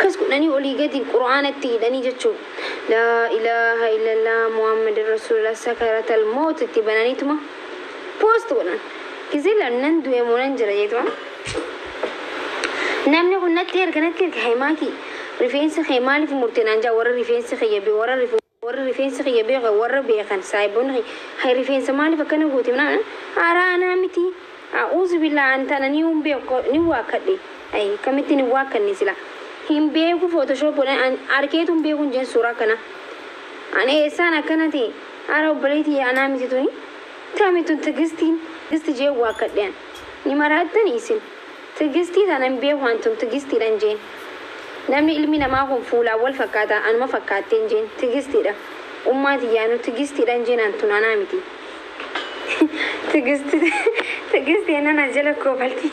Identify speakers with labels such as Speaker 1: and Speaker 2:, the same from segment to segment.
Speaker 1: أكس كنني أولي قد القرآن التيدني جتشو لا إله إلا الله محمد رسول الله سكرة الموت تبناني تما بوست ولا كذا نندو يمونن جريتوا نامني قلنا كانت خيماكي ريفينس خيمالي في مرتنانجا ورا ريفينس خيبي ورا ريفينس خيبي ورا بيخن سايبون هاي ريفينس مالي فكنا قوتي منا أنا متي أعوذ بالله أنت أنا نيوم نواكدي أي كمتي نواكدني سلا هم بيجو فوتوشوب ولا أركيتهم بيجون جن صورة كنا أنا إنسان كنتي أنا بليتي أنا متي توني تامي تجستين جي واكدين نمرات تنيسين تجستي أنا بيجو أنتم تجستي لنجين نامني إلمي نماهم فولا والفكاتا أنا ما فكاتين جين تجستي ده أمتي يعني تجستي لنجين أنتم أنا متي تجستي أنا نجلك قبلتي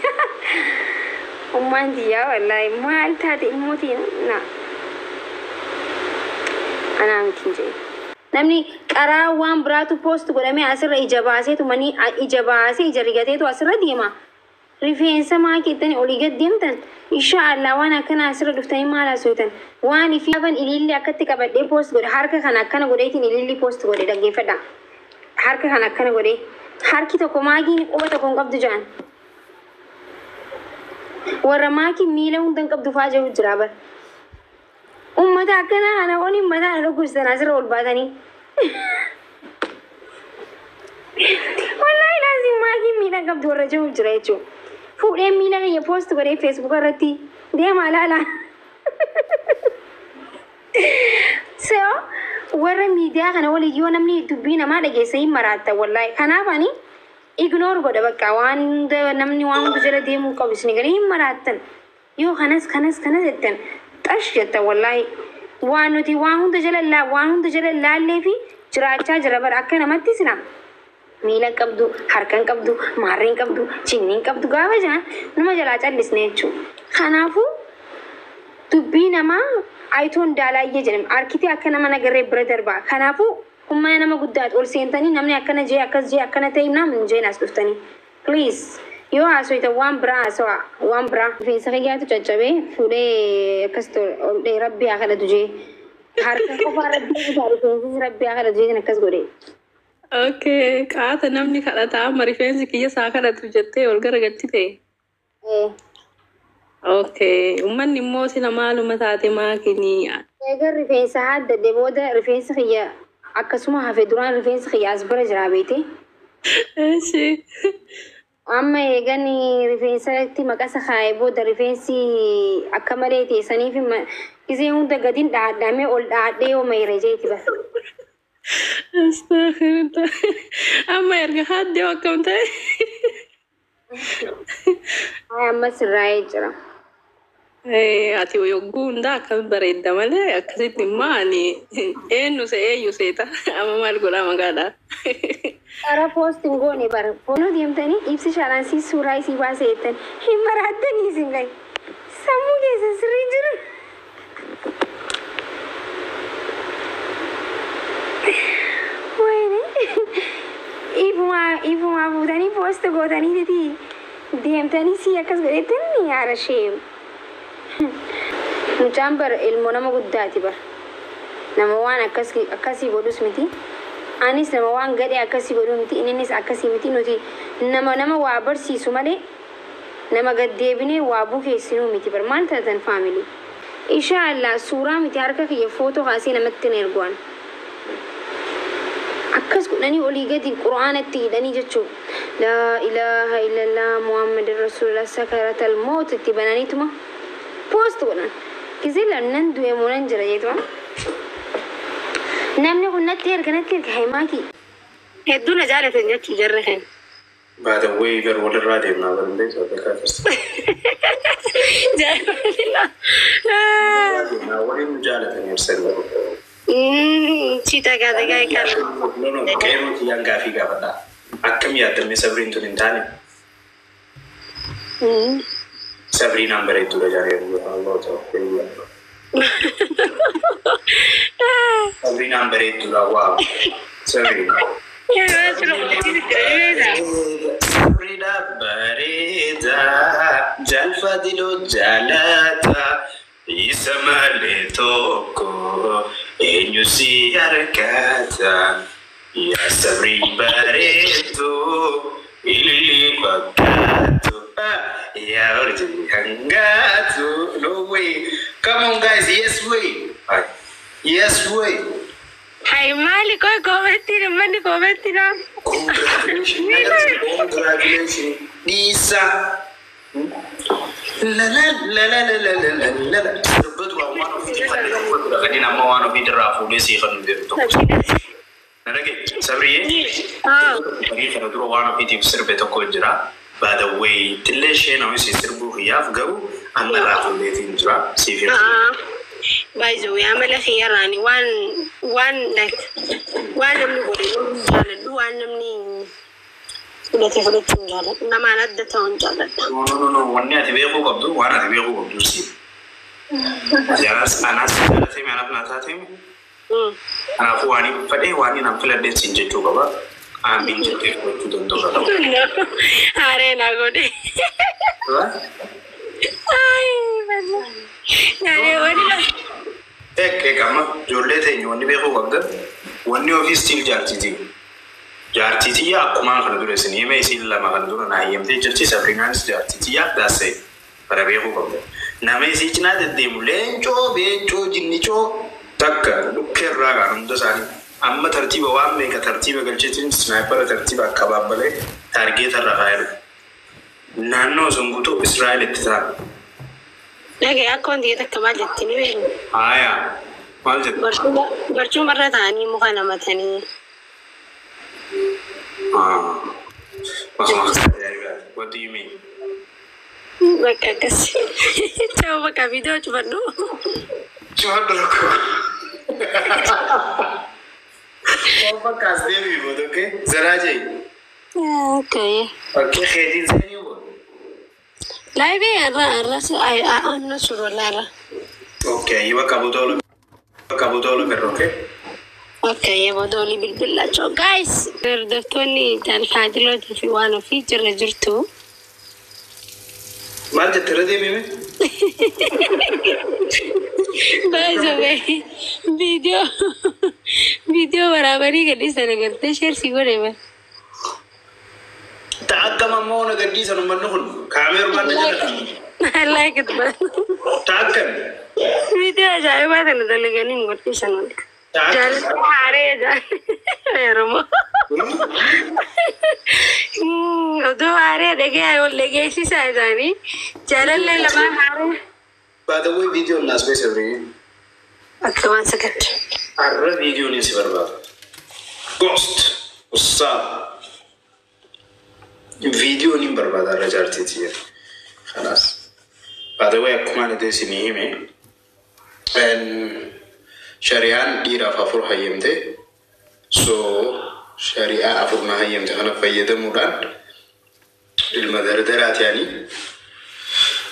Speaker 1: أمتي يا والله ما قلت هذه الموتي لا أنا متي جين نامني كرا وان براتو بوست قرامي أسر إجاباسي تمني إجاباسي إجريجاتي تو أسر ديما ريفينس ما كيتني أوليجات ديمتن إن شاء الله وانا كان أسر دفتني ما لا سويتن واني في أبن إللي أكتك بدي بوست قري حركة خنا كنا قريتين إللي بوست قري دقي فدا حركة خنا كنا قري حركة تكوماجين أو تكون قبض جان ورماكي ميلا وندن قبض فاجة وجرابر متى كنا أنا وني متى أنا كوست نازل أول بعدني والله لازم ما أجي ميلا قبض ورجع وجريتشو فوري ميلا يا بوست قري فيسبوك رتي ده ما لا so ورا ميديا أنا ولي يوم نمني تبينا ما لقي سيم مرات والله كنا باني ignore قد بقى وان ده نمني وان بجرا دي مو كابسني قري مرات يو خناس جتن أشياء والله وانو تي وان ده جل لا اللي في جراچا جربر أكنا ما تسنا ميلا كبدو حركان كبدو مارين كبدو چينين كبدو قاوة جان نما جلاچا لسنيچو خنافو تبينا ما أيتون دالا يجرم أركيتي أكنا ما نجرب برادر با خنافو هم أنا ما قدات أول سنتاني نمني أكنا جي أكنا تيمنا من جي ناس دفتاني please يو عسوي توان برا سوا وان برا في سخيات تجابه فولي كستور دي ربي آخر تجي حركة كفار ربي آخر تجي نكس غوري
Speaker 2: اوكي كات نمني خلا تا مريفين كي ساخر تجتي والغر غتي اوكي ومن نموتي معلومات اتي ما كني
Speaker 1: اگر رفين سعد دي بودا رفين سخيا اكسما حفدران رفين سخيا اصبر جرابيتي
Speaker 2: ايش
Speaker 1: أما يجاني ريفينساتي مكاسة خايبو ده ريفينسي أكملتي سني في ما إذا يوم ده قدين دامي أول داعي وما يرجعتي بس
Speaker 2: أستغفر الله أما يرجع حد يوكم تاني
Speaker 1: أما سراي جرا
Speaker 2: ati yogun da kan bareda male akasiti mani enu se eyu seta ama mal gula magada
Speaker 1: ara posting goni bar pono diem tani ipsi shalan si surai si ba setan himarata ni singai samu ke srisrijur wene ibu ma budani post godani diti diem tani si akas goretan ni ara shem نجامبر المنام قداتي بر نموان أكاسي بدوس متي أنيس نموان قدي أكاسي بدو متي إنيس أكاسي متي نوتي نما وابر سيسو مالي نما قد ديبني وابو كيسينو متي بر مان تاتن فاميلي إن شاء الله سورة متي هركا كي فوتو خاسي نمتن إرغوان أكاس كنني أولي قد القرآن التيدني جتشو لا إله إلا الله محمد رسول الله سكرة الموت تبناني تما بوست ولا كذا نندو يمونن جريتوا نامني قلنا كانت خيماكي هدونا جالة نجتي جرهن
Speaker 3: بعد ويجر ولا رادي من هذا البيت ولا كافر
Speaker 1: جالة
Speaker 3: لا وين جالة يرسل
Speaker 1: cita kata kayak kan
Speaker 3: no kayak yang gafi gafada akam ya termi sabrin tu nintani sabrin number itu dah jadi Allah tahu sabrin number itu dah wow sabrin Sabrina barida jalfa dilu jalata Samale toko enyusi harakata ya sabri bareto ili pakato ya orji hangato. No way. Come on guys, yes way. Yes way.
Speaker 1: Hai mali koi komentir mani komentir.
Speaker 3: Congratulations. Lisa. La la la la la la la la la. Sebetulnya one of the kali nama one of the rafu desi kan dia tu. Nada ke? Sabri? Bagi kalau tu one of the serba tu kau jera. By the way, teleshen awak si serbu hiaf garu, anda rafu desi jera. Sifir.
Speaker 1: By the way, I'm a khiyarani one like one of the one of the udah terlalu tinggal. Nama anak datang jalan.
Speaker 3: No. Wannya tiba aku kabdu, wana tiba aku kabdu sih. Jangan anak sih anak nata sih. Anak aku wani nampilan dia sinjat juga ba. Amin jadi aku tu dontor kata.
Speaker 1: Are nago deh. Ay, mana? Nari wani lah.
Speaker 3: Kamu jualan tu wani tiba aku kabdu. Wani office still jadi. Jarti ya, aku makan dulu sini. Ini masih lama makan dulu. Nah, yang tu jadi sampingan jarti ya, dah se. Pada beku kamu. Nama isi cina demu lenco, benco, jinnico, takkan. Luker raga, nunda sani. Amma tertiba wam mereka tertiba kerja sniper tertiba kabab balik. Target raga. Nano sungguh Israel itu.
Speaker 1: Lagi aku dia tak kemal jadi ni.
Speaker 3: Ayah, macam.
Speaker 1: Bercuma ratani muka nama tani.
Speaker 3: What do you mean?
Speaker 1: Baka kasi. Coba baka video coba dulu.
Speaker 3: Coba dulu. Coba kasih video tu, okay? Zara aja.
Speaker 1: Okay.
Speaker 3: Okay, khedin sini bu.
Speaker 1: Live arah saya anu suruh lara.
Speaker 3: Okay, iwa kabutolo kerro, okay?
Speaker 1: Okay, ya bodoli bilbillah. So guys, daftarni dan hadilot fi wana feature rajurtu.
Speaker 3: Mal jatra de meme.
Speaker 1: By the way, video बराबरी गड्डी सर करते शेयर सिगोरे में.
Speaker 3: ताकम अम्मों ने गड्डी सर मन्नू खुल कामेर मन्नू जरा.
Speaker 1: I like it but.
Speaker 3: Takam.
Speaker 1: Video जाए बात है ना तो लेकिन इन गड्डी सनों. Jalan hari jalan, Romo. Udah hari deke ayo lagi sih saya jadi jalan le lama hari.
Speaker 3: By the way, video nas besar ni.
Speaker 1: Okay, 1 second.
Speaker 3: Arra video ni seberapa? Ghost, usah. Video ni berapa darah jarti dia. Kalas. By the way, aku mana di sini ni. And Syariah dira fafur hayemte, so syariah afur na hayemte kana fayyada mudan ilmadardara yani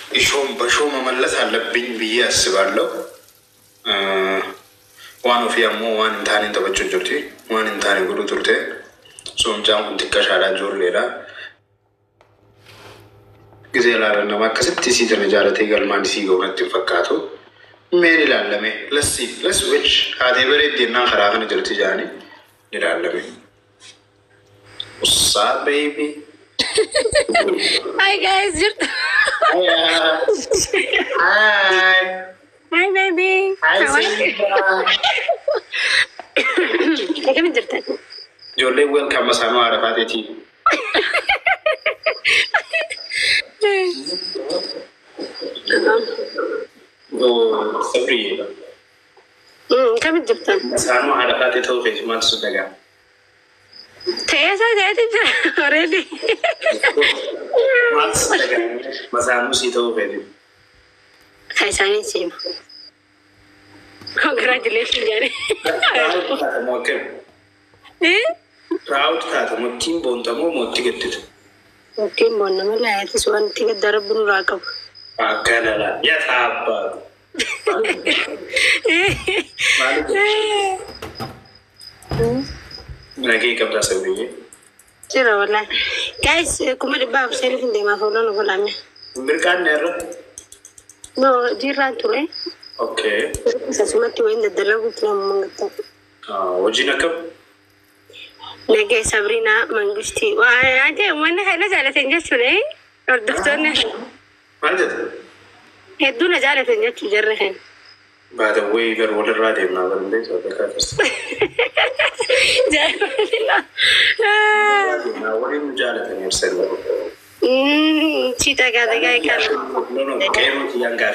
Speaker 3: ishom bashom mamallas halabin biya asballo wano fi ammo wan intani tabachun jurti wan intani guru turte so jam tikka shara jor lera gizela na makasati si tane jarate galman si gonatti fakkato मेरी लाल में लस्सी let's switch आधे बड़े दिन ना खराब नहीं चलती जाने निराल में उस्सा baby
Speaker 1: Hi guys,
Speaker 3: hi
Speaker 1: baby.
Speaker 3: hi Simba
Speaker 1: Kami jirta.
Speaker 3: जोले welcome sama Arafat itu oh Sabri
Speaker 1: Kami jirta.
Speaker 3: sama Arafat itu Facebook sudah kan
Speaker 1: Tesa jadi already.
Speaker 3: Mas sudah kan masamu sih itu Facebook
Speaker 1: Kaisani sih. Congratulations jadi.
Speaker 3: Proud kata mo team bonta mo tiket itu.
Speaker 1: Tim bonna malah itu suan tiket darab bulu rakam.
Speaker 3: Akana lah, ya apa? Lagi kapan sebelumnya?
Speaker 1: Cira wala. Guys, kuma di bab selfie de ma follow no golame.
Speaker 3: Berkan nero.
Speaker 1: No, jiran tu
Speaker 3: اوكي
Speaker 4: سمعت وين الدلوقتي كلام منقطع
Speaker 3: وجينا كم
Speaker 4: نجي سابرينا منقشتي وأجي وانا نزلت نجسوني الدكتور نحن
Speaker 3: ما جد
Speaker 4: هدو نزلت نجس جرهن
Speaker 3: بعد ويجر ولا الرادي من هذا البيت ولا كافس وين مجالة يرسل
Speaker 4: cita kata kaya kan
Speaker 3: no no kayak yang gak